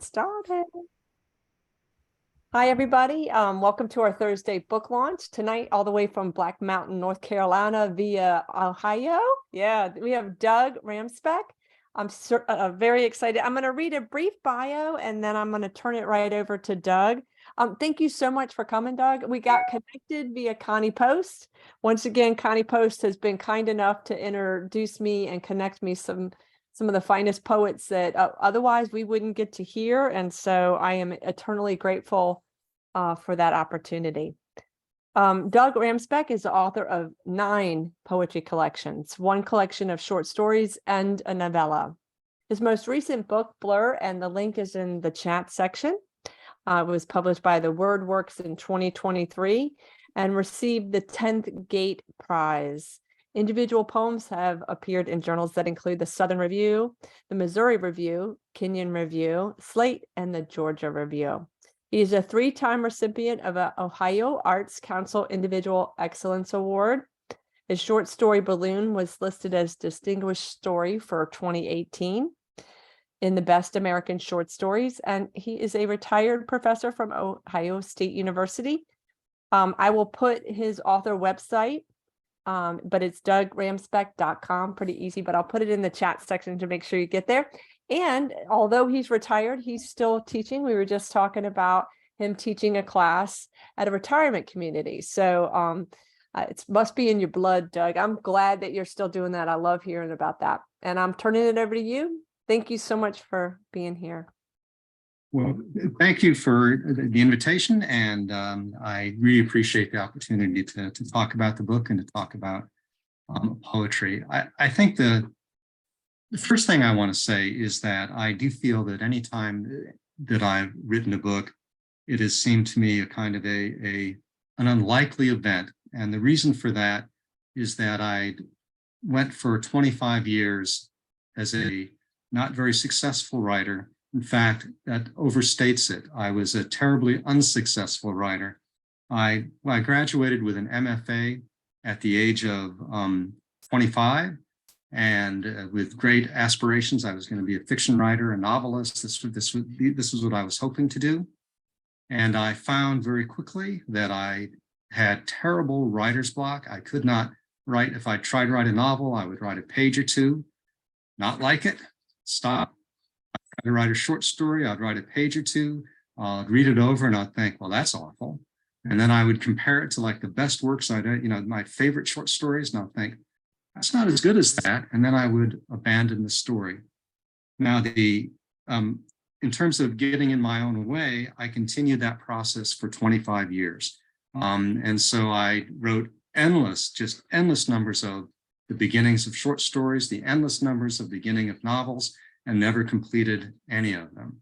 Started. Hi, everybody. Welcome to our Thursday book launch tonight, all the way from Black Mountain, North Carolina via Ohio. Yeah, we have Doug Ramspeck. I'm very excited. I'm going to read a brief bio and then I'm going to turn it right over to Doug. Thank you so much for coming, Doug. We got connected via Connie Post. Once again, Connie Post has been kind enough to introduce me and connect me some of the finest poets that otherwise we wouldn't get to hear. And so I am eternally grateful for that opportunity. Doug Ramspeck is the author of 9 poetry collections, 1 collection of short stories, and a novella. His most recent book, Blur, and the link is in the chat section, was published by the Word Works in 2023 and received the 10th Gate Prize. Individual poems have appeared in journals that include the Southern Review, the Missouri Review, Kenyon Review, Slate, and the Georgia Review. He is a 3-time recipient of an Ohio Arts Council Individual Excellence Award. His short story Balloon was listed as Distinguished Story for 2018 in the Best American Short Stories, and he is a retired professor from Ohio State University. I will put his author website, but it's dougramspeck.com, pretty easy, but I'll put it in the chat section to make sure you get there. And although he's retired, he's still teaching. We were just talking about him teaching a class at a retirement community. So it must be in your blood, Doug. I'm glad that you're still doing that. I love hearing about that. And I'm turning it over to you. Thank you so much for being here. Well, thank you for the invitation, and I really appreciate the opportunity to talk about the book and to talk about poetry. I think the first thing I want to say is that I do feel that any time that I've written a book, it has seemed to me a kind of an unlikely event. And the reason for that is that I went for 25 years as a not very successful writer. In fact, that overstates it. I was a terribly unsuccessful writer. I graduated with an MFA at the age of 25, and with great aspirations. I was going to be a fiction writer, a novelist. This was what I was hoping to do. And I found very quickly that I had terrible writer's block. I could not write. If I tried to write a novel, I would write a page or two, not like it, stop. I'd write a short story, I'd write a page or two, I'd read it over and I'd think, well, that's awful. And then I would compare it to like the best works my favorite short stories, and I'd think, that's not as good as that. And then I would abandon the story. Now, in terms of getting in my own way, I continued that process for 25 years. And so I wrote just endless numbers of the beginnings of short stories, the endless numbers of beginning of novels, and never completed any of them.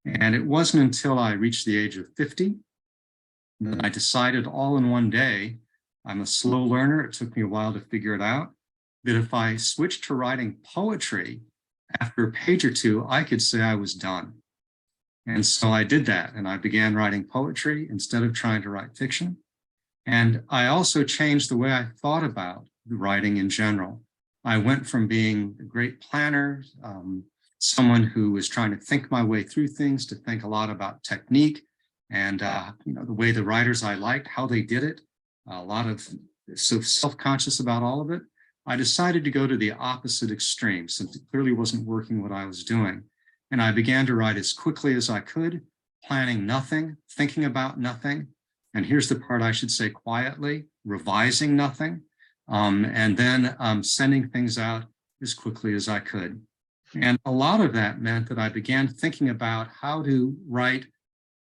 And it wasn't until I reached the age of 50 that I decided all in one day, I'm a slow learner, it took me a while to figure it out, that if I switched to writing poetry after a page or two, I could say I was done. And so I did that, and I began writing poetry instead of trying to write fiction. And I also changed the way I thought about writing in general. I went from being a great planner, someone who was trying to think my way through things, to think a lot about technique and the way the writers I liked, how they did it, a lot of self-conscious about all of it. I decided to go to the opposite extreme since it clearly wasn't working what I was doing. And I began to write as quickly as I could, planning nothing, thinking about nothing. And here's the part I should say quietly, revising nothing. And then sending things out as quickly as I could. And a lot of that meant that I began thinking about how to write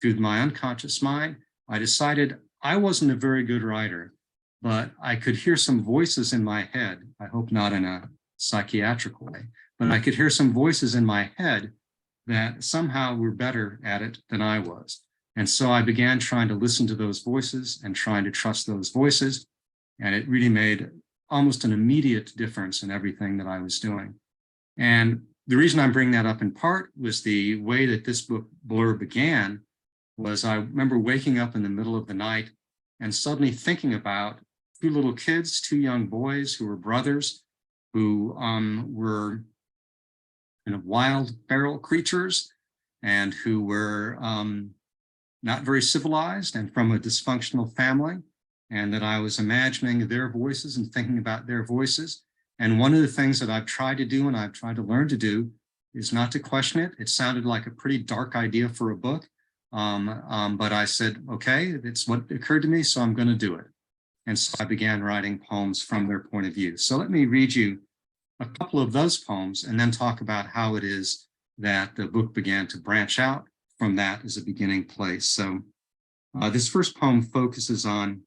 through my unconscious mind. I decided I wasn't a very good writer, but I could hear some voices in my head. I hope not in a psychiatric way, but I could hear some voices in my head that somehow were better at it than I was. And so I began trying to listen to those voices and trying to trust those voices. And it really made almost an immediate difference in everything that I was doing. And the reason I'm bringing that up in part was the way that this book, Blur, began was I remember waking up in the middle of the night and suddenly thinking about 2 little kids, 2 young boys who were brothers, who were wild, feral creatures and who were not very civilized and from a dysfunctional family, and that I was imagining their voices and thinking about their voices. And one of the things that I've tried to do and I've tried to learn to do is not to question it. It sounded like a pretty dark idea for a book, but I said, okay, it's what occurred to me, so I'm going to do it. And so I began writing poems from their point of view. So let me read you a couple of those poems and then talk about how it is that the book began to branch out from that as a beginning place. So this first poem focuses on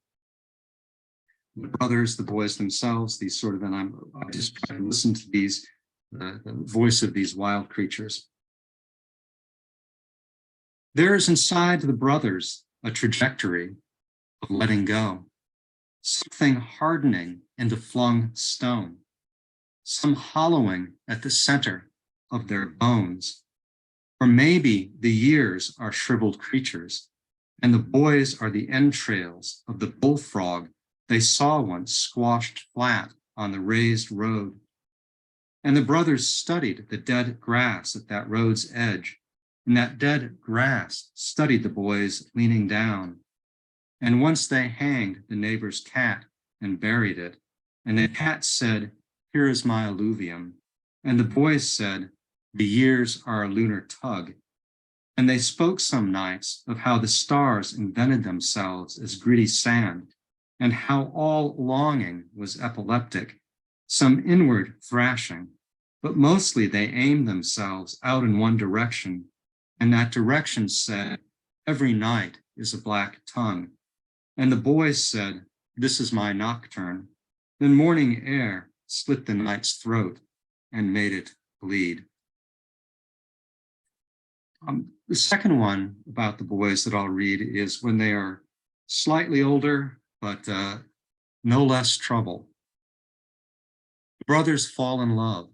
the brothers, the boys themselves, these sort of, and I just try to listen to these, the voice of these wild creatures. There is inside the brothers a trajectory of letting go, something hardening into flung stone, some hollowing at the center of their bones. Or maybe the years are shriveled creatures, and the boys are the entrails of the bullfrog they saw once squashed flat on the raised road. And the brothers studied the dead grass at that road's edge, and that dead grass studied the boys leaning down. And once they hanged the neighbor's cat and buried it, and the cat said, "Here is my alluvium," and the boys said, "The years are a lunar tug." And they spoke some nights of how the stars invented themselves as gritty sand, and how all longing was epileptic, some inward thrashing, but mostly they aimed themselves out in one direction, and that direction said, "Every night is a black tongue." And the boys said, "This is my nocturne." Then morning air slit the night's throat and made it bleed. The second one about the boys that I'll read is when they are slightly older, but no less trouble. The brothers fall in love.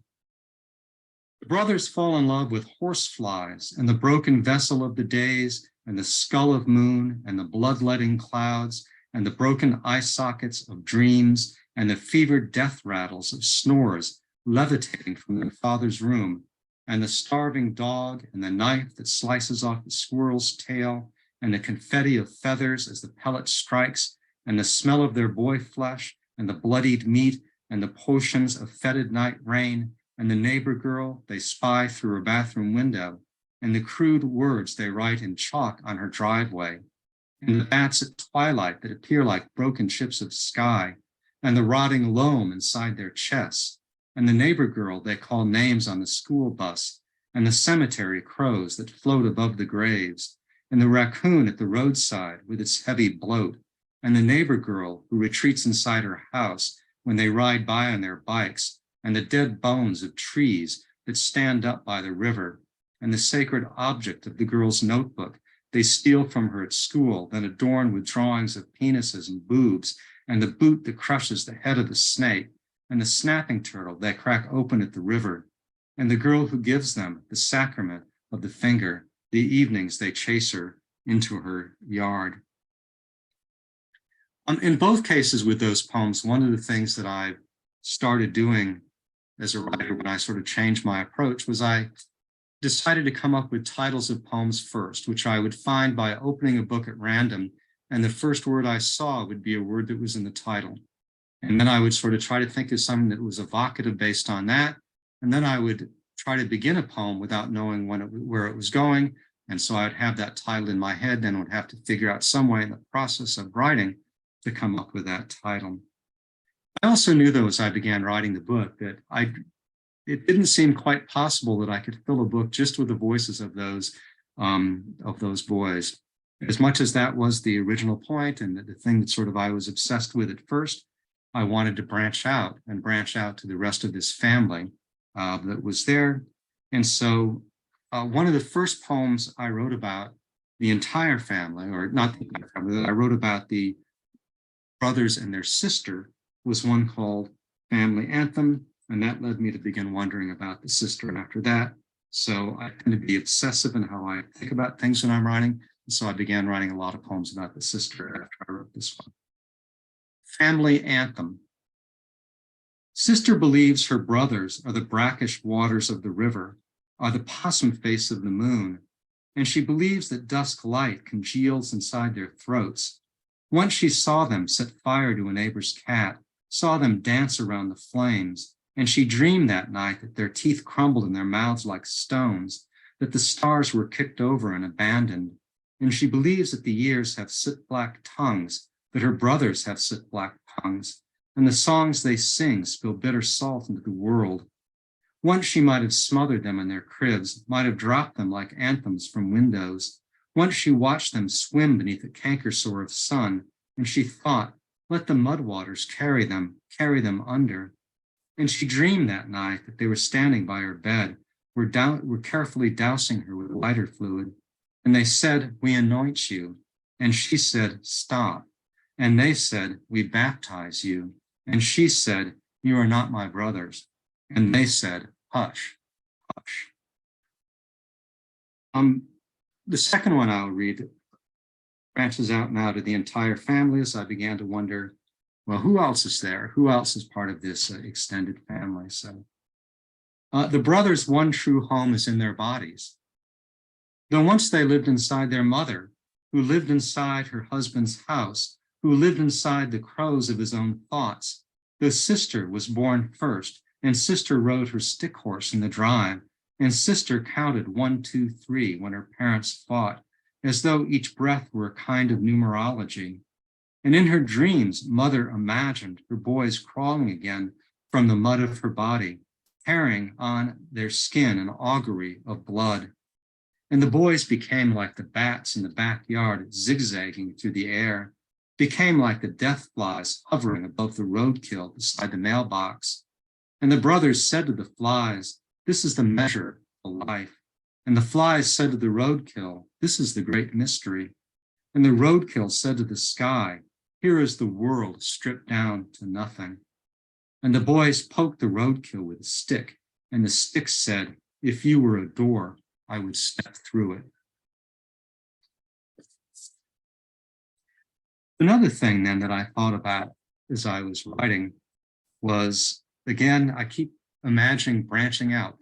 The brothers fall in love with horseflies and the broken vessel of the days and the skull of moon and the bloodletting clouds and the broken eye sockets of dreams and the fevered death rattles of snores levitating from their father's room, and the starving dog and the knife that slices off the squirrel's tail and the confetti of feathers as the pellet strikes, and the smell of their boy flesh and the bloodied meat and the potions of fetid night rain and the neighbor girl they spy through her bathroom window and the crude words they write in chalk on her driveway and the bats at twilight that appear like broken chips of sky and the rotting loam inside their chests and the neighbor girl they call names on the school bus and the cemetery crows that float above the graves and the raccoon at the roadside with its heavy bloat and the neighbor girl who retreats inside her house when they ride by on their bikes, and the dead bones of trees that stand up by the river, and the sacred object of the girl's notebook they steal from her at school, then adorned with drawings of penises and boobs, and the boot that crushes the head of the snake, and the snapping turtle they crack open at the river, and the girl who gives them the sacrament of the finger, the evenings they chase her into her yard. In both cases with those poems, one of the things that I started doing as a writer when I sort of changed my approach was I decided to come up with titles of poems first, which I would find by opening a book at random, and the first word I saw would be a word that was in the title. And then I would sort of try to think of something that was evocative based on that, and then I would try to begin a poem without knowing where it was going, and so I'd have that title in my head, then would have to figure out some way in the process of writing to come up with that title. I also knew, though, as I began writing the book, that it didn't seem quite possible that I could fill a book just with the voices of those boys. As much as that was the original point and the thing that sort of I was obsessed with at first, I wanted to branch out to the rest of this family that was there. And so one of the first poems I wrote about the entire family, or not the entire family, I wrote about the brothers and their sister, was one called Family Anthem, and that led me to begin wondering about the sister after that. So I tend to be obsessive in how I think about things when I'm writing, and so I began writing a lot of poems about the sister after I wrote this one. Family Anthem. Sister believes her brothers are the brackish waters of the river, are the possum face of the moon, and she believes that dusk light congeals inside their throats. Once she saw them set fire to a neighbor's cat, saw them dance around the flames, and she dreamed that night that their teeth crumbled in their mouths like stones, that the stars were kicked over and abandoned. And she believes that the years have soot black tongues, that her brothers have soot black tongues, and the songs they sing spill bitter salt into the world. Once she might have smothered them in their cribs, might have dropped them like anthems from windows. Once she watched them swim beneath a canker sore of sun, and she thought, let the mud waters carry them under. And she dreamed that night that they were standing by her bed, were carefully dousing her with lighter fluid. And they said, we anoint you. And she said, stop. And they said, we baptize you. And she said, you are not my brothers. And they said, hush, hush. The second one I'll read branches out now to the entire family as I began to wonder, well, who else is there? Who else is part of this extended family? So the brothers' one true home is in their bodies. Though once they lived inside their mother, who lived inside her husband's house, who lived inside the crows of his own thoughts, the sister was born first, and sister rode her stick horse in the drive, and sister counted 1, 2, 3 when her parents fought, as though each breath were a kind of numerology. And in her dreams, mother imagined her boys crawling again from the mud of her body, carrying on their skin an augury of blood. And the boys became like the bats in the backyard, zigzagging through the air, became like the death flies hovering above the roadkill beside the mailbox. And the brothers said to the flies, this is the measure of life. And the flies said to the roadkill, this is the great mystery. And the roadkill said to the sky, here is the world stripped down to nothing. And the boys poked the roadkill with a stick, and the stick said, if you were a door, I would step through it. Another thing then that I thought about as I was writing was, again, I keep imagining branching out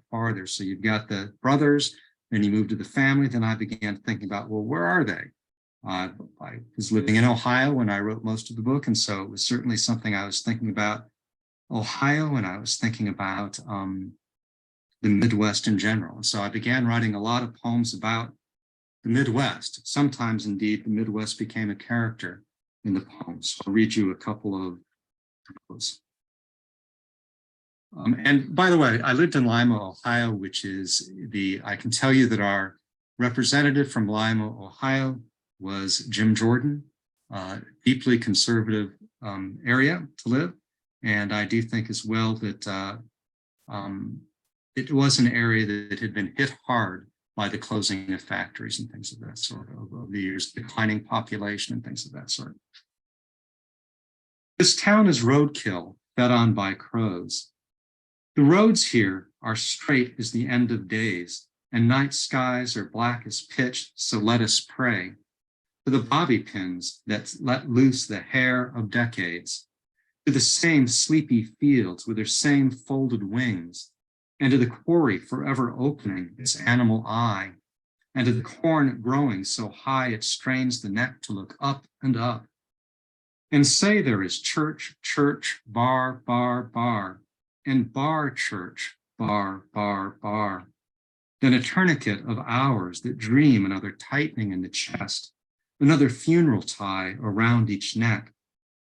farther. So you've got the brothers, then you move to the family. Then I began thinking about, well, where are they? I was living in Ohio when I wrote most of the book. And so it was certainly something I was thinking about Ohio, and I was thinking about the Midwest in general. And so I began writing a lot of poems about the Midwest. Sometimes, indeed, the Midwest became a character in the poems. So I'll read you a couple of those. And by the way, I lived in Lima, Ohio, which is I can tell you that our representative from Lima, Ohio was Jim Jordan, deeply conservative area to live. And I do think as well that it was an area that had been hit hard by the closing of factories and things of that sort over the years, declining population and things of that sort. This town is roadkill, fed on by crows. The roads here are straight as the end of days, and night skies are black as pitch, so let us pray to the bobby pins that let loose the hair of decades, to the same sleepy fields with their same folded wings, and to the quarry forever opening its animal eye, and to the corn growing so high it strains the neck to look up and up. And say there is church, church, bar, bar, bar, and bar church, bar, bar, bar. Then a tourniquet of hours that dream another tightening in the chest, another funeral tie around each neck,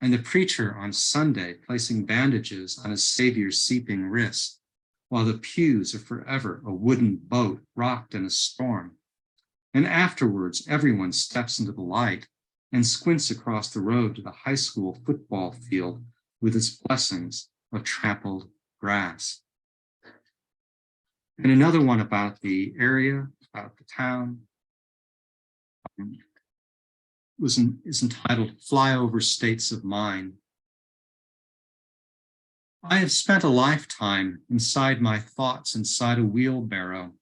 and the preacher on Sunday placing bandages on his Savior's seeping wrist, while the pews are forever a wooden boat rocked in a storm. And afterwards, everyone steps into the light and squints across the road to the high school football field with its blessings of trampled grass. And another one about the area, about the town, is entitled Flyover States of Mind. I have spent a lifetime inside my thoughts, inside a wheelbarrow.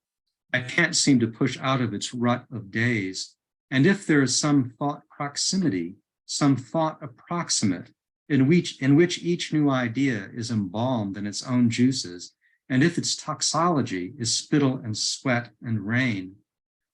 I can't seem to push out of its rut of days. And if there is some thought proximity, some thought approximate, in which each new idea is embalmed in its own juices, and if its toxology is spittle and sweat and rain,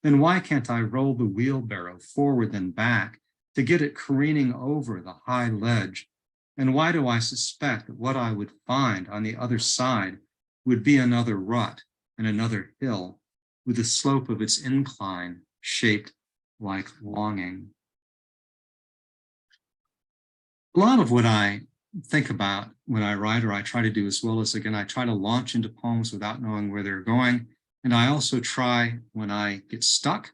then why can't I roll the wheelbarrow forward and back to get it careening over the high ledge? And why do I suspect that what I would find on the other side would be another rut and another hill with the slope of its incline shaped like longing? A lot of what I think about when I write, or I try to do as well as, again, I try to launch into poems without knowing where they're going. And I also try, when I get stuck,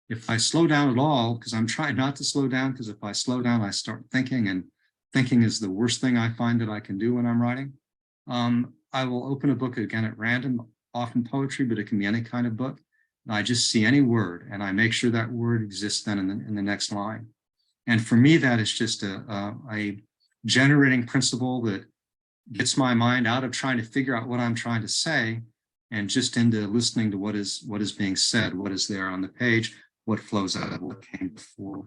if I slow down at all, because I'm trying not to slow down, because if I slow down, I start thinking, and thinking is the worst thing I find that I can do when I'm writing. I will open a book again at random, often poetry, but it can be any kind of book. And I just see any word, and I make sure that word exists then in the next line. And for me, that is just a generating principle that gets my mind out of trying to figure out what I'm trying to say, and just into listening to what is being said, what is there on the page, what flows out of what came before.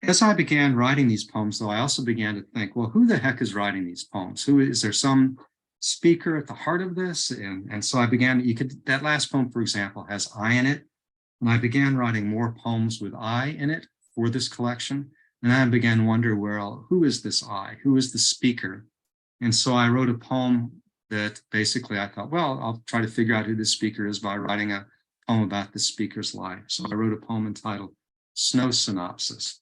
As I began writing these poems, though, I also began to think, well, who the heck is writing these poems? Who is there? Some speaker at the heart of this? And so I began, that last poem, for example, has I in it. And I began writing more poems with I in it for this collection. And I began to wonder, well, who is this I? Who is the speaker? And so I wrote a poem that basically I thought, well, I'll try to figure out who this speaker is by writing a poem about the speaker's life. So I wrote a poem entitled Snow Synopsis.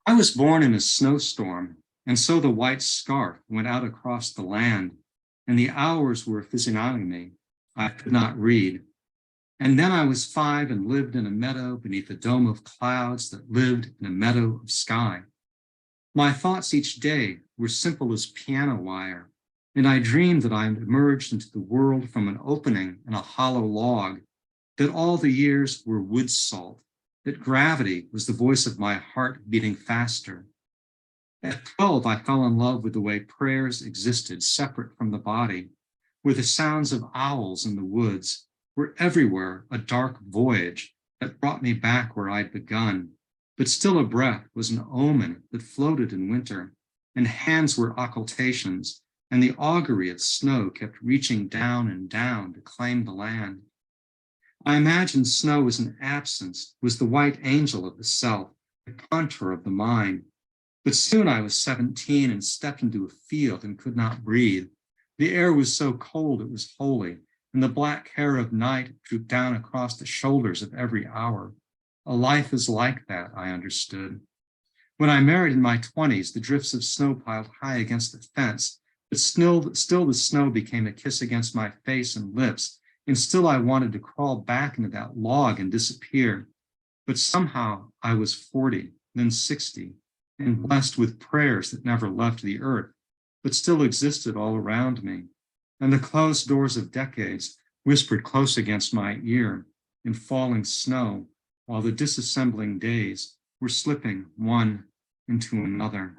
I was born in a snowstorm, and so the white scarf went out across the land, and the hours were physiognoming me. I could not read. And then I was 5 and lived in a meadow beneath a dome of clouds that lived in a meadow of sky. My thoughts each day were simple as piano wire, and I dreamed that I had emerged into the world from an opening in a hollow log, that all the years were wood salt, that gravity was the voice of my heart beating faster. At 12, I fell in love with the way prayers existed separate from the body, where the sounds of owls in the woods were everywhere a dark voyage that brought me back where I'd begun, but still a breath was an omen that floated in winter, and hands were occultations, and the augury of snow kept reaching down and down to claim the land. I imagined snow as an absence, was the white angel of the self, the contour of the mind. But soon I was 17 and stepped into a field and could not breathe. The air was so cold it was holy, and the black hair of night drooped down across the shoulders of every hour. A life is like that, I understood. When I married in my 20s, the drifts of snow piled high against the fence, but still the snow became a kiss against my face and lips, and still I wanted to crawl back into that log and disappear. But somehow I was 40, then 60, and blessed with prayers that never left the earth, but still existed all around me. And the closed doors of decades whispered close against my ear in falling snow, while the disassembling days were slipping one into another.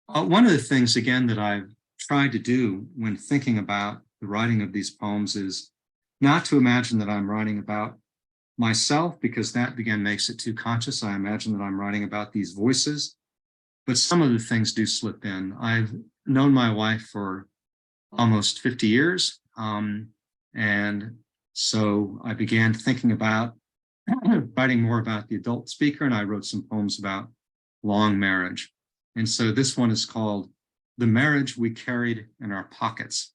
One of the things, again, that I've tried to do when thinking about the writing of these poems is not to imagine that I'm writing about myself, because that, again, makes it too conscious. I imagine that I'm writing about these voices, but some of the things do slip in. I've known my wife for almost 50 years, and so I began thinking about writing more about the adult speaker, and I wrote some poems about long marriage. And so this one is called The Marriage We Carried in Our Pockets.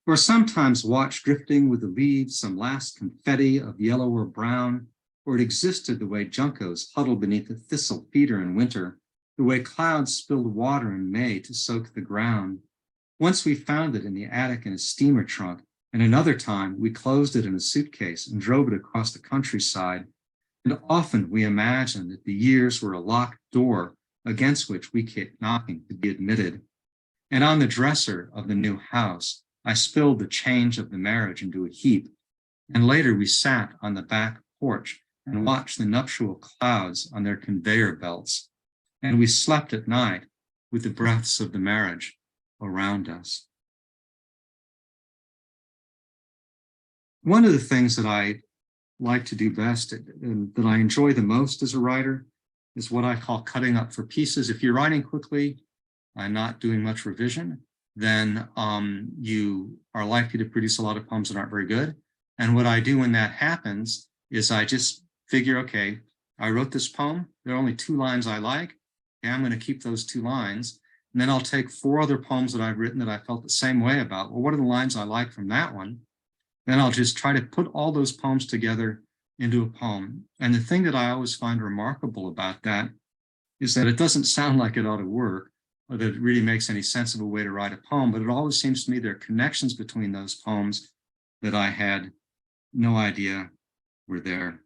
Or sometimes watch drifting with the leaves some last confetti of yellow or brown, or it existed the way juncos huddle beneath a thistle feeder in winter, the way clouds spilled water in May to soak the ground. Once we found it in the attic in a steamer trunk, and another time we closed it in a suitcase and drove it across the countryside. And often we imagined that the years were a locked door against which we kept knocking to be admitted. And on the dresser of the new house, I spilled the change of the marriage into a heap, and later we sat on the back porch and watched the nuptial clouds on their conveyor belts, and we slept at night with the breaths of the marriage around us. One of the things that I like to do best and that I enjoy the most as a writer is what I call cutting up for pieces. If you're writing quickly, I'm not doing much revision. then you are likely to produce a lot of poems that aren't very good. And what I do when that happens is I just figure, okay, I wrote this poem. There are only 2 lines I like. Okay, I'm going to keep those 2 lines. And then I'll take 4 other poems that I've written that I felt the same way about. Well, what are the lines I like from that one? Then I'll just try to put all those poems together into a poem. And the thing that I always find remarkable about that is that it doesn't sound like it ought to work, or that it really makes any sensible way to write a poem, but it always seems to me there are connections between those poems that I had no idea were there.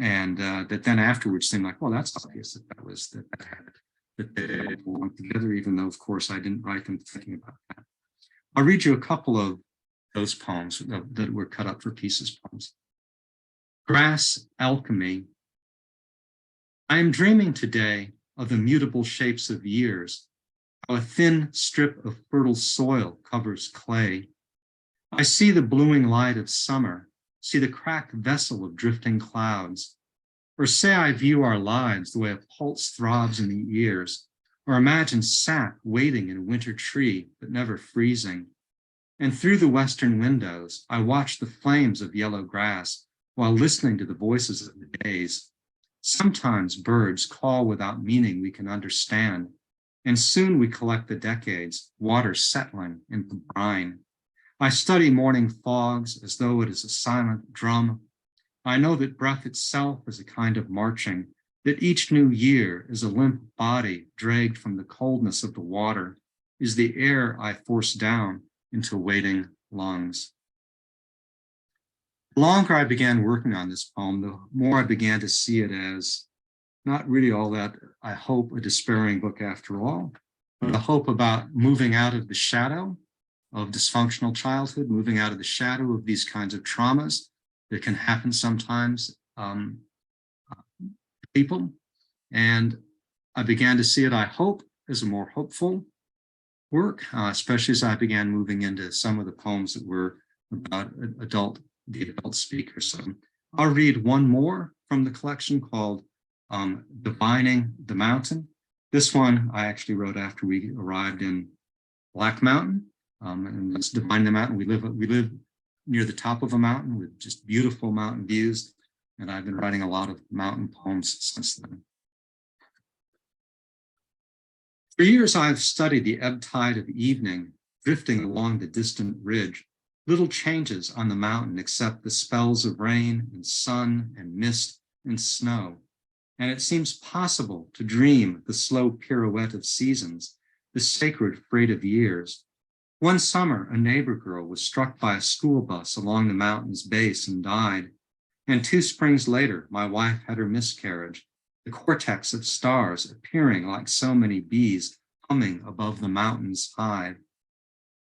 And that then afterwards seemed like, well, that's obvious that they belong together, even though, of course, I didn't write them thinking about that. I'll read you a couple of those poems that were cut up for pieces poems. Grass Alchemy. I am dreaming today of the mutable shapes of years, how a thin strip of fertile soil covers clay. I see the bluing light of summer, see the cracked vessel of drifting clouds. Or say I view our lives the way a pulse throbs in the ears, or imagine sap waiting in a winter tree but never freezing. And through the western windows, I watch the flames of yellow grass while listening to the voices of the days. Sometimes birds call without meaning we can understand, and soon we collect the decades, water settling into brine. I study morning fogs as though it is a silent drum. I know that breath itself is a kind of marching, that each new year is a limp body dragged from the coldness of the water, is the air I force down into waiting lungs. The longer I began working on this poem, the more I began to see it as not really all that, I hope, a despairing book after all, but a hope about moving out of the shadow of dysfunctional childhood, moving out of the shadow of these kinds of traumas that can happen sometimes to people. And I began to see it, I hope, as a more hopeful work, especially as I began moving into some of the poems that were about the adult speaker. So I'll read one more from the collection called Divining the Mountain. This one I actually wrote after we arrived in Black Mountain. And it's Divining the Mountain. We live near the top of a mountain with just beautiful mountain views. And I've been writing a lot of mountain poems since then. For years, I've studied the ebb tide of evening, drifting along the distant ridge. Little changes on the mountain except the spells of rain and sun and mist and snow. And it seems possible to dream the slow pirouette of seasons, the sacred freight of years. One summer, a neighbor girl was struck by a school bus along the mountain's base and died. And 2 springs later, my wife had her miscarriage, the cortex of stars appearing like so many bees humming above the mountain's hive.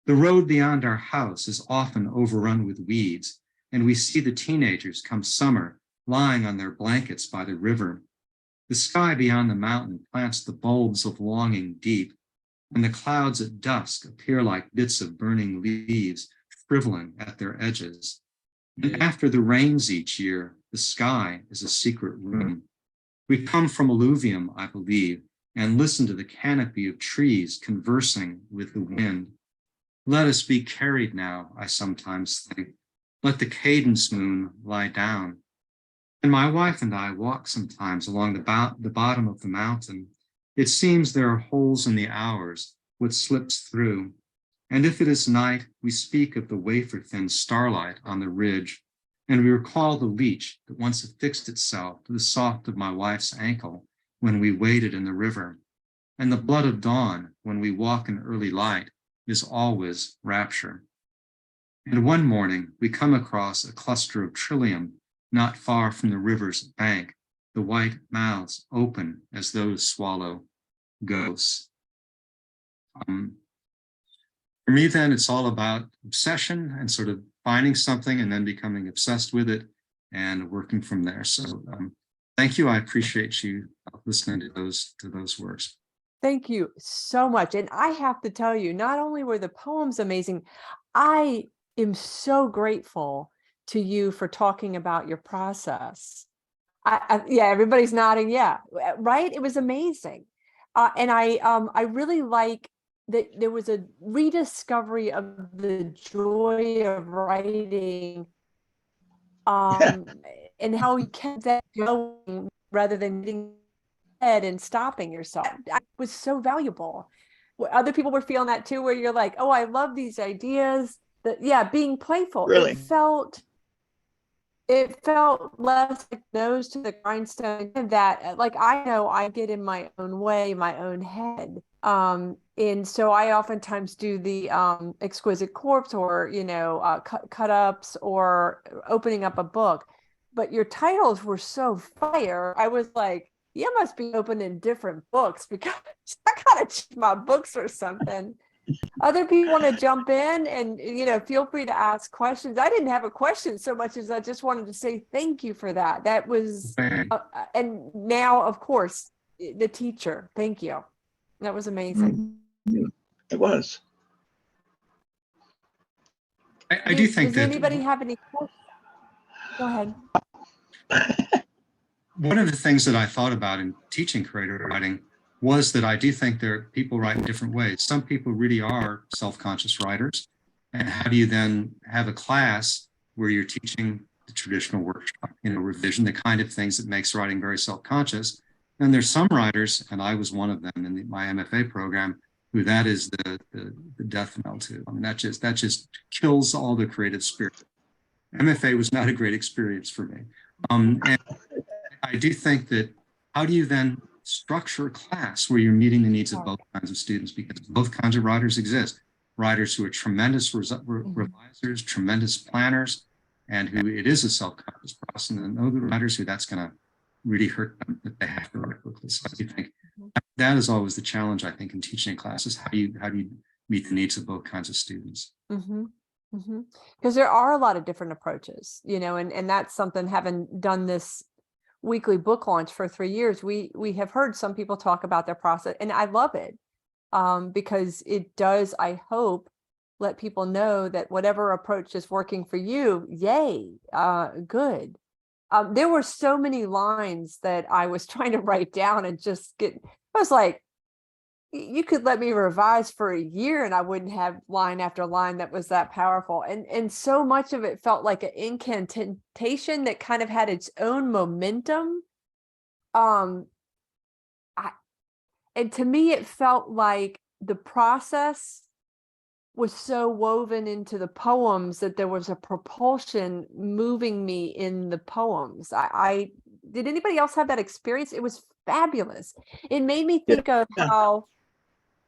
The road beyond our house is often overrun with weeds, and we see the teenagers come summer lying on their blankets by the river. The sky beyond the mountain plants the bulbs of longing deep, and the clouds at dusk appear like bits of burning leaves shriveling at their edges. And after the rains each year, the sky is a secret room. We come from alluvium, I believe, and listen to the canopy of trees conversing with the wind. Let us be carried now, I sometimes think. Let the cadence moon lie down. And my wife and I walk sometimes along the bottom of the mountain. It seems there are holes in the hours, what slips through. And if it is night, we speak of the wafer-thin starlight on the ridge, and we recall the leech that once affixed itself to the soft of my wife's ankle when we waded in the river. And the blood of dawn, when we walk in early light, is always rapture. And one morning, we come across a cluster of trillium not far from the river's bank, the white mouths open as those swallow ghosts. For me, then, it's all about obsession and sort of finding something and then becoming obsessed with it and working from there. So thank you. I appreciate you listening to those works. Thank you so much. And I have to tell you, not only were the poems amazing, I am so grateful to you for talking about your process. Yeah, everybody's nodding. Yeah, right. It was amazing. And I really like that there was a rediscovery of the joy of writing, and how you kept that going rather than getting ahead and stopping yourself. That was so valuable. Other people were feeling that too, where you're like, oh, I love these ideas. That, yeah, being playful. Really? It felt less like nose to the grindstone, that like I know I get in my own way, my own head. And so I oftentimes do the exquisite corpse, or cut ups, or opening up a book. But your titles were so fire. I was like, you must be opening different books, because I gotta check my books or something. Other people want to jump in, and feel free to ask questions. I didn't have a question so much as I just wanted to say thank you for that. That was and now, of course, the teacher, thank you. That was amazing. It was. I do think does that anybody have any questions? Go ahead. one of the things that I thought about in teaching creative writing was that I do think people write in different ways. Some people really are self-conscious writers. And how do you then have a class where you're teaching the traditional workshop, revision, the kind of things that makes writing very self-conscious? And there's some writers, and I was one of them in my MFA program, who that is the death knell to. I mean, that just kills all the creative spirit. MFA was not a great experience for me. And I do think that, how do you then structure a class where you're meeting the needs of both kinds of students? Because both kinds of writers exist. Writers who are tremendous revisers, tremendous planners, and who it is a self-conscious process, and other writers who that's going to really hurt them, that they have to write quickly. So I do think that is always the challenge, I think, in teaching classes. How do you meet the needs of both kinds of students? Because there are a lot of different approaches, and that's something, having done this weekly book launch for 3 years, we have heard some people talk about their process, and I love it, because it does, I hope, let people know that whatever approach is working for you, yay, good. There were so many lines that I was trying to write down and I was like, you could let me revise for a year and I wouldn't have line after line that was that powerful. And so much of it felt like an incantation that kind of had its own momentum. And to me, it felt like the process was so woven into the poems that there was a propulsion moving me in the poems. I did anybody else have that experience? It was fabulous. It made me think of how,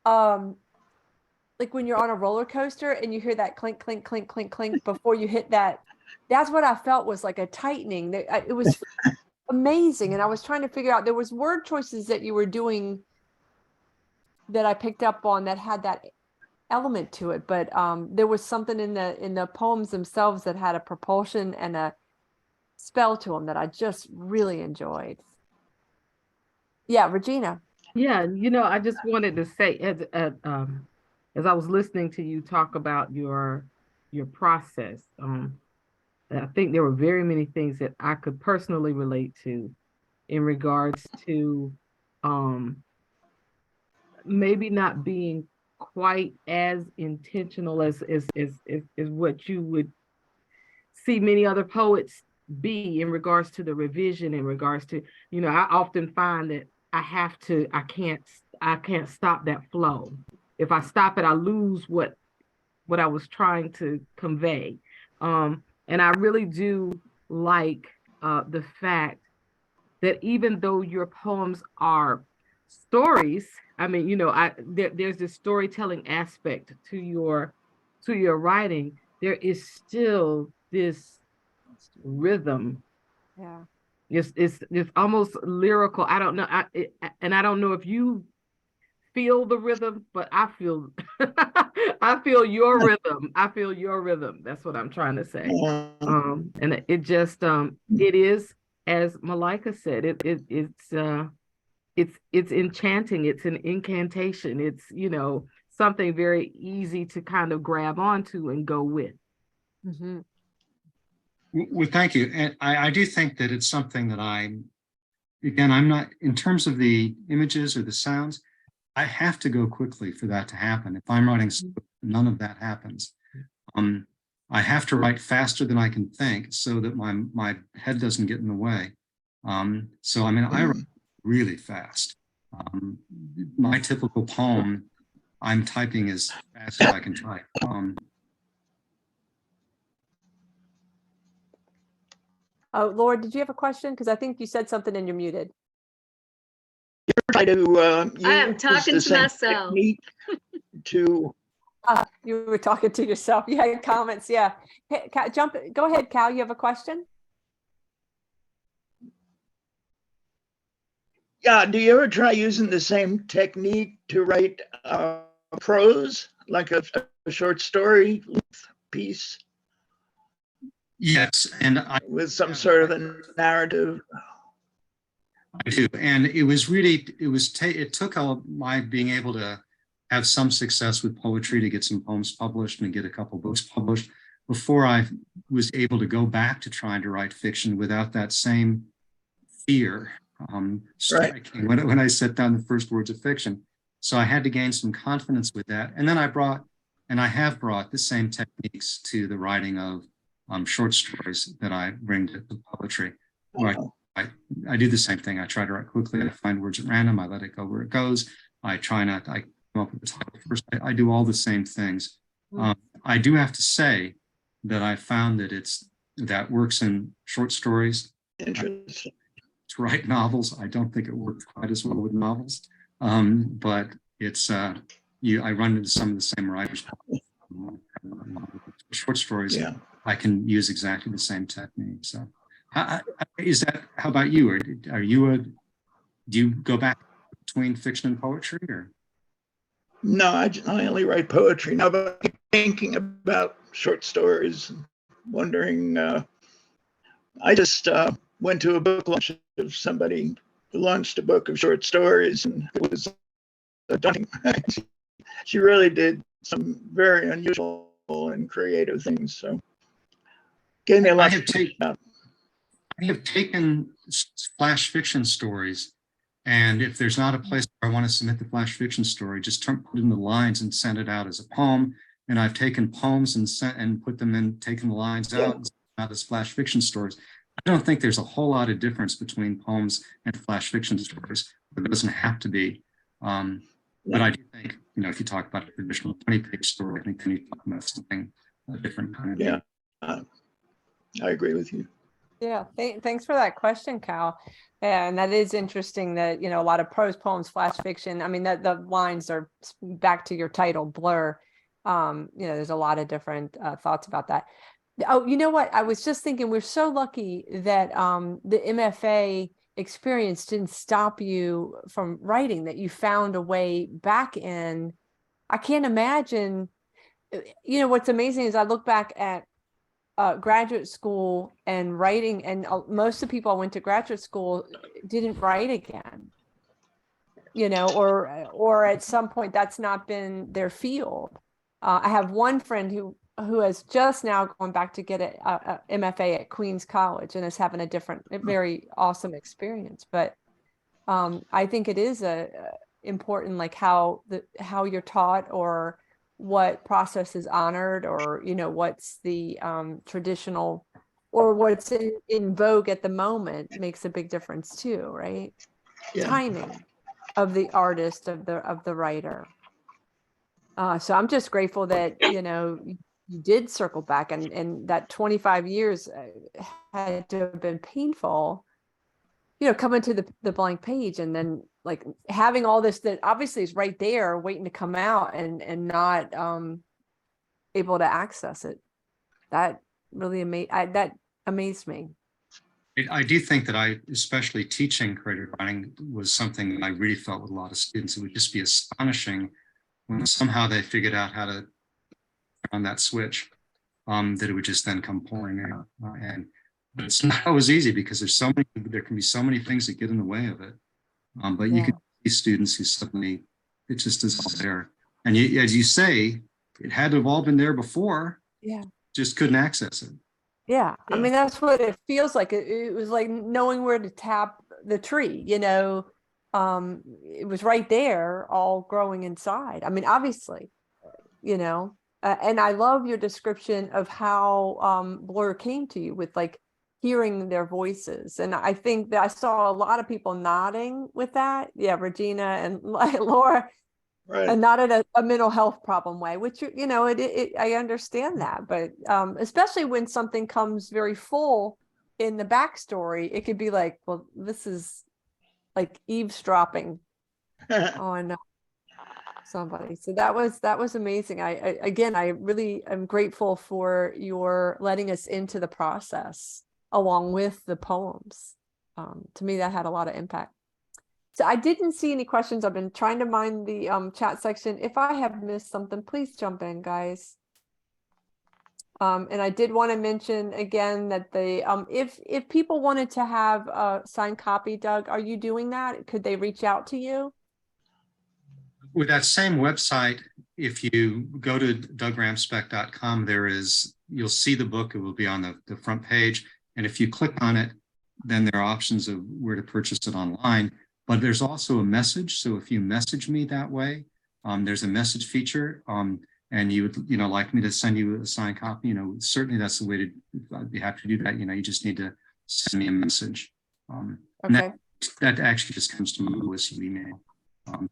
like when you're on a roller coaster and you hear that clink, clink, clink, clink, clink before you hit that. That's what I felt was like a tightening. It was amazing. And I was trying to figure out, there was word choices that you were doing that I picked up on that had that element to it, but there was something in the poems themselves that had a propulsion and a spell to them that I just really enjoyed. Yeah, Regina. Yeah, I just wanted to say, as I was listening to you talk about your process, I think there were very many things that I could personally relate to in regards to maybe not being quite as intentional as what you would see many other poets be in regards to the revision, in regards to, I often find that I can't stop that flow. If I stop it, I lose what I was trying to convey. And I really do like the fact that even though your poems are stories, I mean, there's this storytelling aspect to your writing. There is still this rhythm. Yeah. It's almost lyrical. I don't know. I don't know if you feel the rhythm, but I feel I feel your rhythm. I feel your rhythm. That's what I'm trying to say. And it just it is, as Malika said, it's enchanting. It's an incantation. It's, something very easy to kind of grab onto and go with. Well, thank you. And I do think that it's something that I'm not, in terms of the images or the sounds, I have to go quickly for that to happen. If I'm writing, none of that happens. I have to write faster than I can think so that my head doesn't get in the way. So I mean, I write really fast. My typical poem, I'm typing as fast as I can type. Oh, Laura, did you have a question? Because I think you said something and you're muted. Try to I am use talking the to same myself. technique to You were talking to yourself. You had comments. Yeah. Hey, go ahead, Cal. You have a question? yeah. Do you ever try using the same technique to write prose, like a short story piece Yes, and I with some sort of a narrative? do, and it took my being able to have some success with poetry to get some poems published and get a couple books published before I was able to go back to trying to write fiction without that same fear striking when I set down the first words of fiction. So I had to gain some confidence with that, and then I have brought the same techniques to the writing of short stories that I bring to poetry. Where I do the same thing. I try to write quickly. I find words at random. I let it go where it goes. I come up with the title first. I do all the same things. I do have to say that I found that works in short stories. Interesting. To write novels, I don't think it works quite as well with novels, but it's I run into some of the same writers. Short stories, Yeah. I can use exactly the same technique. So, how about you? Do you go back between fiction and poetry, or? No, I only write poetry now, but I keep thinking about short stories, wondering. I just went to a book launch of somebody who launched a book of short stories, and it was daunting. She really did some very unusual and creative things. So, gave me a lot to think about. I have taken flash fiction stories, and if there's not a place where I want to submit the flash fiction story, just put it in the lines and send it out as a poem. And I've taken poems and put them in, taken the lines out and sent out as flash fiction stories. I don't think there's a whole lot of difference between poems and flash fiction stories. It doesn't have to be. But I do think, if you talk about a traditional 20-page story, I think then you talk about something different kind of. Yeah, I agree with you. Yeah, thanks for that question, Cal. And that is interesting that, a lot of prose poems, flash fiction, I mean, that the lines are back to your title, Blur. There's a lot of different thoughts about that. Oh, you know what? I was just thinking we're so lucky that the MFA experience didn't stop you from writing, that you found a way back in. I can't imagine, what's amazing is I look back at graduate school and writing, and most of the people I went to graduate school didn't write again, or at some point that's not been their field. I have one friend who has just now gone back to get a MFA at Queens College and is having a very awesome experience. But I think it is important, like how you're taught, or what process is honored, or what's the traditional, or what's in vogue at the moment makes a big difference too, right? Yeah. Timing of the artist, of the writer. So I'm just grateful that you did circle back, and that 25 years had to have been painful, coming to the blank page, and then like having all this that obviously is right there waiting to come out, and not able to access it. That really amazed me. I do think that especially teaching creative writing was something that I really felt with a lot of students. It would just be astonishing when somehow they figured out how to turn on that switch, that it would just then come pouring out. And it's not always easy because there can be so many things that get in the way of it. But you can see students who suddenly, it just is all there. And as you say, it had to have all been there before. Yeah. Just couldn't access it. Yeah. I mean, that's what it feels like. It was like knowing where to tap the tree, it was right there, all growing inside. I mean, obviously, you know, and I love your description of how Laura came to you with like hearing their voices. And I think that I saw a lot of people nodding with that. Yeah, Regina and Laura, Right. and not in a mental health problem way, which, you know, I understand that, but especially when something comes very full in the backstory, it could be like, well, this is like eavesdropping on somebody. So that was amazing. I really am grateful for your letting us into the process along with the poems. To me, that had a lot of impact. So I didn't see any questions. I've been trying to mind the chat section. If I have missed something, please jump in, guys. And I did want to mention again that the if people wanted to have a signed copy, Doug, are you doing that? Could they reach out to you? With that same website, if you go to dougramspeck.com, you'll see the book. It will be on the front page. And if you click on it, then there are options of where to purchase it online. But there's also a message. So if you message me that way, there's a message feature. And you would, like me to send you a signed copy, certainly that's the way to, I'd be happy to do that. You just need to send me a message. Okay. That actually just comes to me as an email.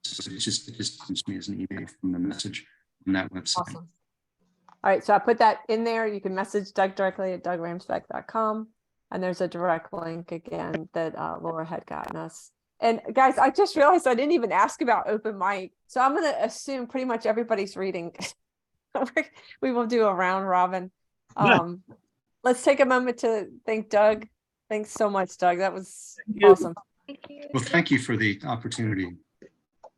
So it just comes to me as an email from the message on that website. Awesome. All right. So I put that in there. You can message Doug directly at dougramspeck.com. And there's a direct link again that Laura had gotten us. And guys, I just realized I didn't even ask about open mic. So I'm going to assume pretty much everybody's reading. We will do a round robin. Let's take a moment to thank Doug. Thanks so much, Doug. That was awesome. Thank you. Well, thank you for the opportunity.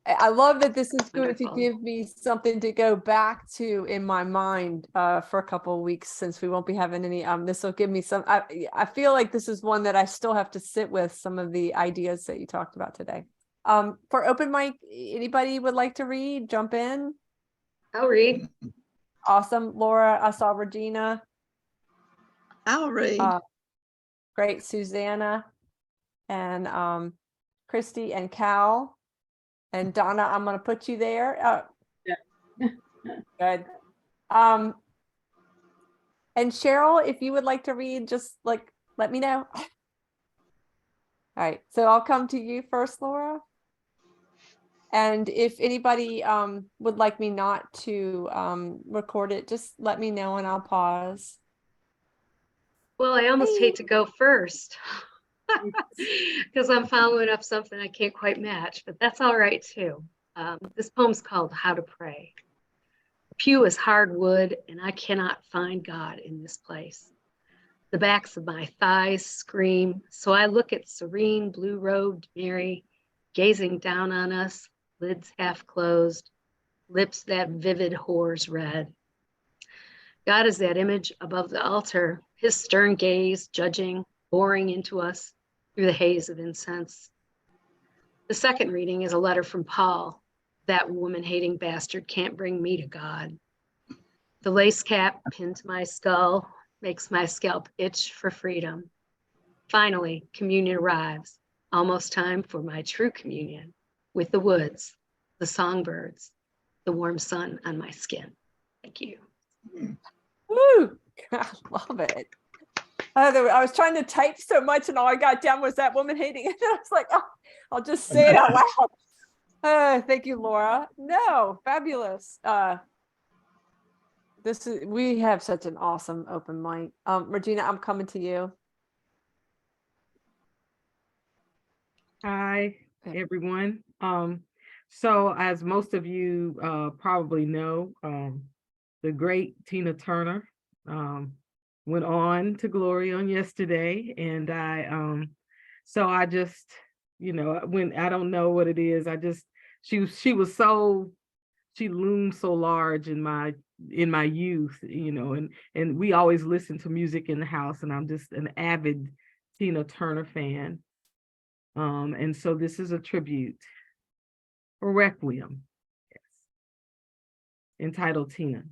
I love that this is going to Wonderful. give me something to go back to in my mind for a couple of weeks, since we won't be having any. This will give me some. I feel like this is one that I still have to sit with some of the ideas that you talked about today. For open mic, anybody would like to read? Jump in. I'll read. Awesome, Laura. I saw Regina. I'll read. Great, Susanna, and Christy and Cal. And Donna, I'm going to put you there. Yeah. Good. And Cheryl, if you would like to read, just like, let me know. All right. So I'll come to you first, Laura. And if anybody would like me not to record it, just let me know and I'll pause. Well, I almost hate to go first because I'm following up something I can't quite match, but that's all right too. This poem's called How to Pray. The pew is hard wood and I cannot find God in this place. The backs of my thighs scream, so I look at serene blue-robed Mary gazing down on us, lids half closed, lips that vivid whore's red. God is that image above the altar, his stern gaze, judging, boring into us through the haze of incense. The second reading is a letter from Paul. That woman-hating bastard can't bring me to God. The lace cap pinned to my skull makes my scalp itch for freedom. Finally, communion arrives. Almost time for my true communion with the woods, the songbirds, the warm sun on my skin. Thank you. Woo! I love it. I was trying to type so much and all I got down was that woman hating it. I was like, oh, I'll just say it out loud. Thank you, Laura. No, fabulous. We have such an awesome open mic. Regina, I'm coming to you. Hi, everyone. So as most of you probably know, the great Tina Turner went on to glory on yesterday. And I just, when I don't know what it is, she loomed so large in my youth, and we always listen to music in the house, and I'm just an avid Tina Turner fan. And so this is a tribute, or requiem, yes, entitled Tina.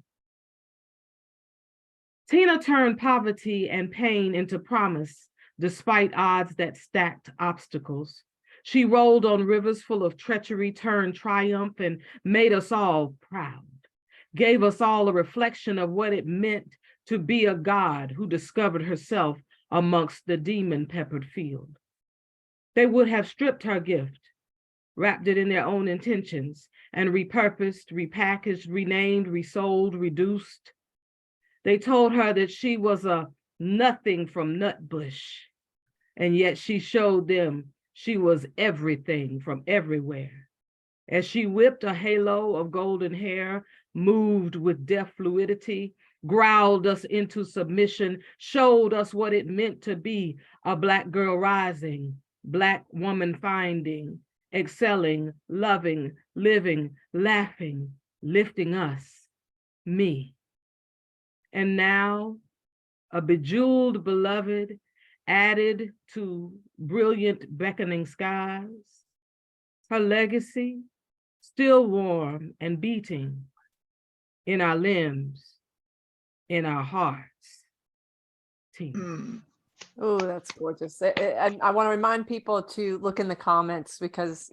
Tina turned poverty and pain into promise, despite odds that stacked obstacles. She rolled on rivers full of treachery, turned triumph, and made us all proud. Gave us all a reflection of what it meant to be a god who discovered herself amongst the demon-peppered field. They would have stripped her gift, wrapped it in their own intentions, and repurposed, repackaged, renamed, resold, reduced. They told her that she was a nothing from Nutbush, and yet she showed them she was everything from everywhere. As she whipped a halo of golden hair, moved with deaf fluidity, growled us into submission, showed us what it meant to be a Black girl rising, Black woman finding, excelling, loving, living, laughing, lifting us, me. And now, a bejeweled beloved added to brilliant beckoning skies, her legacy still warm and beating in our limbs, in our hearts. Team. Oh, that's gorgeous. And I want to remind people to look in the comments because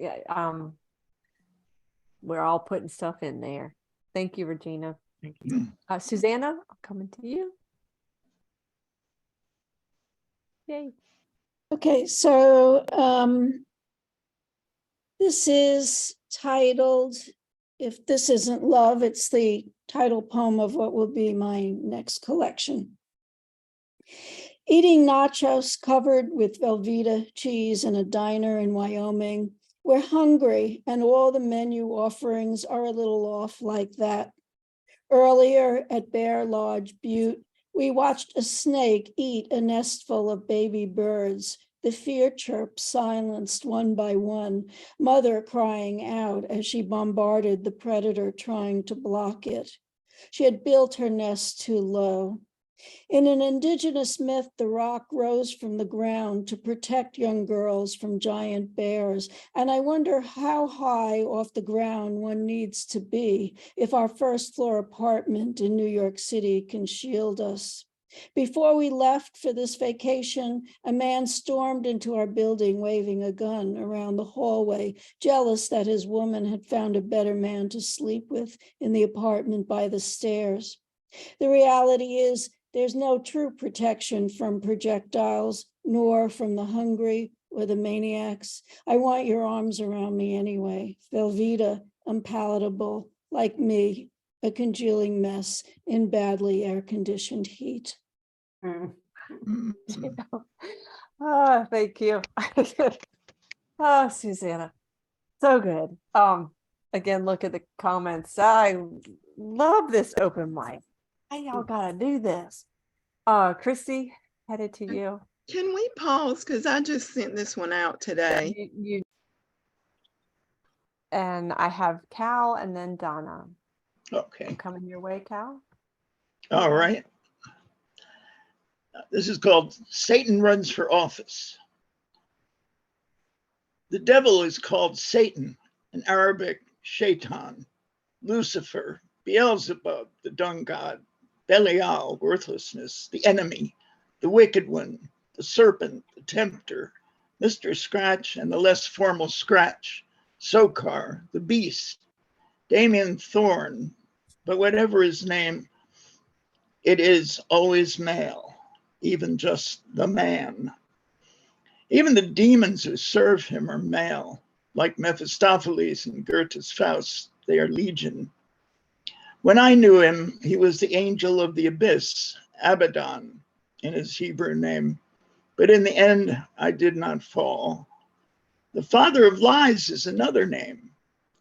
we're all putting stuff in there. Thank you, Regina. Thank you. Susanna, I'm coming to you. Yay. Okay, so this is titled, If This Isn't Love, it's the title poem of what will be my next collection. Eating nachos covered with Velveeta cheese in a diner in Wyoming. We're hungry and all the menu offerings are a little off like that. Earlier at Bear Lodge Butte, we watched a snake eat a nestful of baby birds. The fear chirps silenced one by one, mother crying out as she bombarded the predator trying to block it. She had built her nest too low. In an indigenous myth, the rock rose from the ground to protect young girls from giant bears. And I wonder how high off the ground one needs to be if our first floor apartment in New York City can shield us. Before we left for this vacation, a man stormed into our building waving a gun around the hallway, jealous that his woman had found a better man to sleep with in the apartment by the stairs. The reality is, there's no true protection from projectiles, nor from the hungry or the maniacs. I want your arms around me anyway. Velveeta, unpalatable, like me, a congealing mess in badly air-conditioned heat. Oh, thank you. Oh, Susanna, so good. Again, look at the comments. I love this open mic. Hey, y'all gotta do this. Christy, headed to you. Can we pause? Because I just sent this one out today. And I have Cal and then Donna. Okay, I'm coming your way, Cal. all right. This is called Satan Runs for Office. The devil is called Satan, in Arabic, Shaitan, Lucifer, Beelzebub, the dung god, Belial, worthlessness, the enemy, the wicked one, the serpent, the tempter, Mr. Scratch and the less formal Scratch, Sokar, the beast, Damien Thorne, but whatever his name, it is always male, even just the man. Even the demons who serve him are male, like Mephistopheles and Goethe's Faust, they are legion. When I knew him, he was the angel of the abyss, Abaddon, in his Hebrew name. But in the end, I did not fall. The father of lies is another name.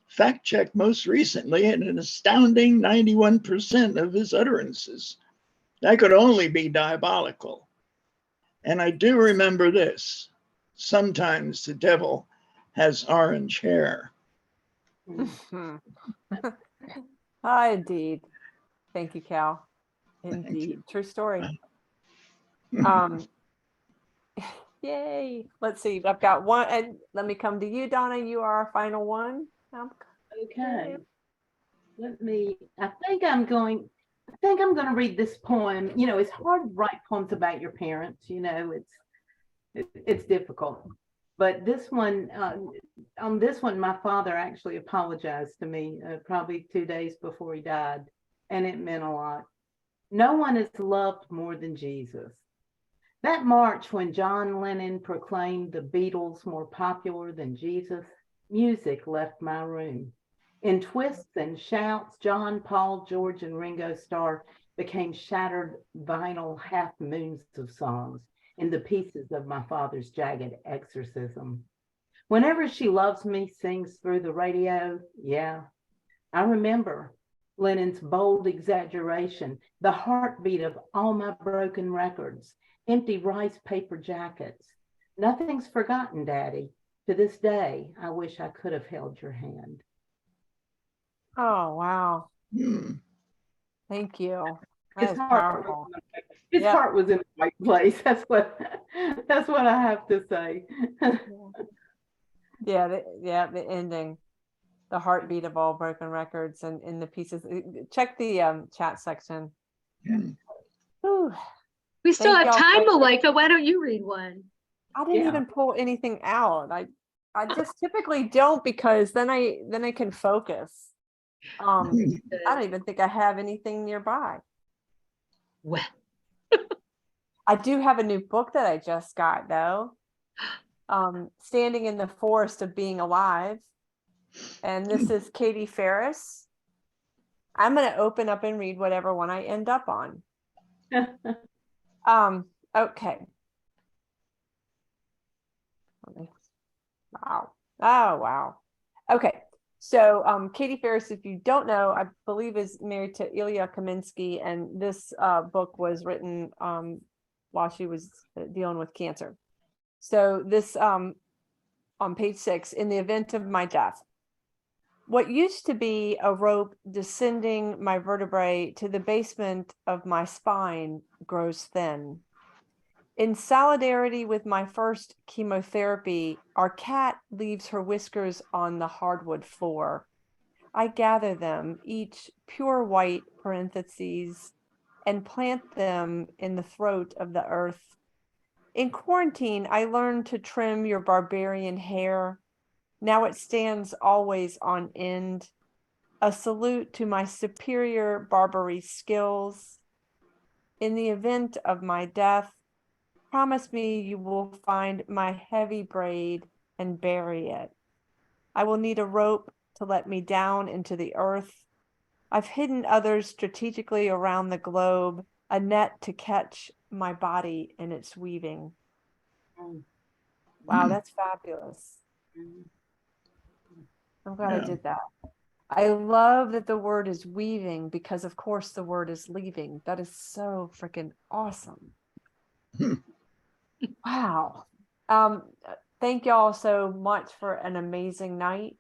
Fact checked most recently, and an astounding 91% of his utterances. That could only be diabolical. And I do remember this. Sometimes the devil has orange hair. Indeed. Thank you, Cal. Indeed. True story. Yay. Let's see. I've got one, and let me come to you, Donna. You are our final one. Okay. I think I'm going to read this poem. You know, it's hard to write poems about your parents, you know, it's difficult. But this one, on this one, my father actually apologized to me probably 2 days before he died, and it meant a lot. No one is loved more than Jesus. That March when John Lennon proclaimed the Beatles more popular than Jesus, music left my room. In twists and shouts, John, Paul, George, and Ringo Starr became shattered vinyl half moons of songs in the pieces of my father's jagged exorcism. Whenever She Loves Me sings through the radio, yeah, I remember Lennon's bold exaggeration, the heartbeat of all my broken records, empty rice paper jackets. Nothing's forgotten, Daddy. To this day, I wish I could have held your hand. Oh, wow. Hmm. Thank you. His That is heart, powerful. his Yep. heart was in the right place. That's what I have to say. Yeah, the ending, the heartbeat of all broken records and in the pieces. Check the chat section. Hmm. Whew. We still Thank have y'all time, so- Malika. Why don't you read one? I didn't Yeah. even pull anything out. I just typically don't because then I can focus. I don't even think I have anything nearby. Well, I do have a new book that I just got though. Standing in the Forest of Being Alive. And this is Katie Ferris. I'm going to open up and read whatever one I end up on. Okay. Wow. Oh, wow. Okay. So Katie Ferris, if you don't know, I believe is married to Ilya Kaminsky, and this book was written while she was dealing with cancer. So this on page 6, in the event of my death, what used to be a rope descending my vertebrae to the basement of my spine grows thin. In solidarity with my first chemotherapy, our cat leaves her whiskers on the hardwood floor. I gather them, each pure white parentheses, and plant them in the throat of the earth. In quarantine, I learned to trim your barbarian hair. Now it stands always on end. A salute to my superior Barbary skills. In the event of my death, promise me you will find my heavy braid and bury it. I will need a rope to let me down into the earth. I've hidden others strategically around the globe, a net to catch my body in its weaving. Wow, that's fabulous. I'm glad I Yeah. did that. I love that the word is weaving because of course the word is leaving. That is so freaking awesome. Wow. Thank y'all so much for an amazing night.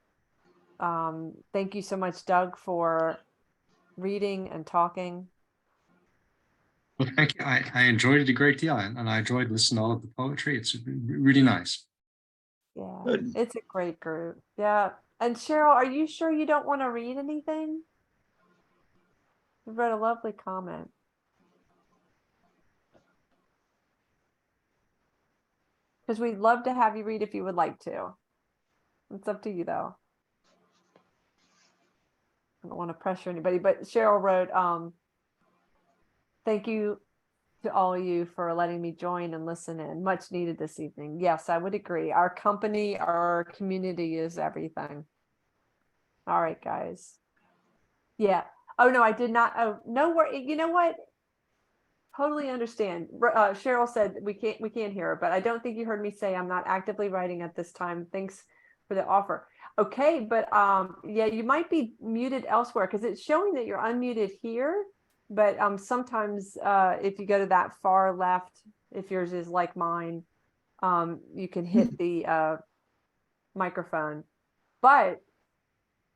Thank you so much, Doug, for reading and talking. Well, thank you. I enjoyed it a great deal, and I enjoyed listening to all of the poetry. It's really nice. Yeah, Good. it's a great group. Yeah. And Cheryl, are you sure you don't want to read anything? You wrote a lovely comment. Because we'd love to have you read if you would like to. It's up to you though. I don't want to pressure anybody, but Cheryl wrote, thank you to all of you for letting me join and listen in. Much needed this evening. Yes, I would agree. Our company, our community is everything. All right, guys. Yeah. Oh no, I did not. Oh, no worry. You know what? Totally understand. Cheryl said we can't hear her, but I don't think you heard me say I'm not actively writing at this time. Thanks for the offer. Okay, but yeah, you might be muted elsewhere because it's showing that you're unmuted here. But sometimes if you go to that far left, if yours is like mine, you can hit the microphone. But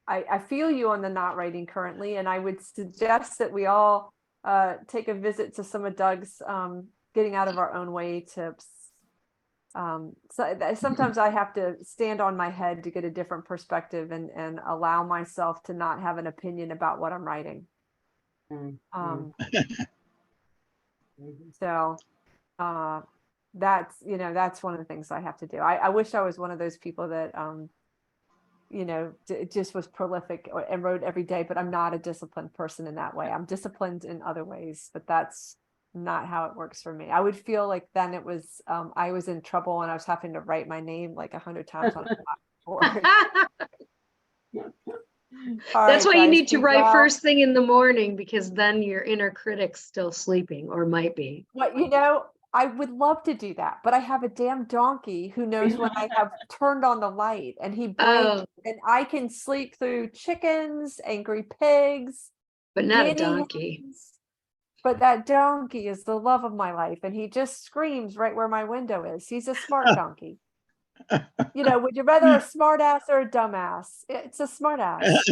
I feel you on the not writing currently, and I would suggest that we all take a visit to some of Doug's getting out of our own way tips. Sometimes I have to stand on my head to get a different perspective and allow myself to not have an opinion about what I'm writing. So that's, that's one of the things I have to do. I wish I was one of those people that, just was prolific and wrote every day, but I'm not a disciplined person in that way. I'm disciplined in other ways, but that's not how it works for me. I would feel like then it was, I was in trouble and I was having to write my name like 100 times on a blackboard. That's why you guys, need to be write well. first thing in the morning, because then your inner critic's still sleeping, or might be. Well, I would love to do that, but I have a damn donkey who knows when I have turned on the light, and he blinks, and I can sleep through chickens, angry pigs, But not a guinea donkey. hens. But that donkey is the love of my life, and he just screams right where my window is. He's a smart donkey. Would you rather a smart ass or a dumbass? It's a smart ass.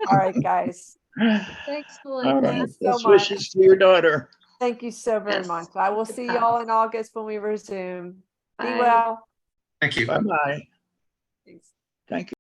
All right, guys. Thanks, All Melinda. right. Thanks so Best much. wishes to your daughter. Thank you so very Yes. much. I will see Good y'all in August when we resume. Be Bye. well. Thank you. Bye-bye. Thanks. Thank you.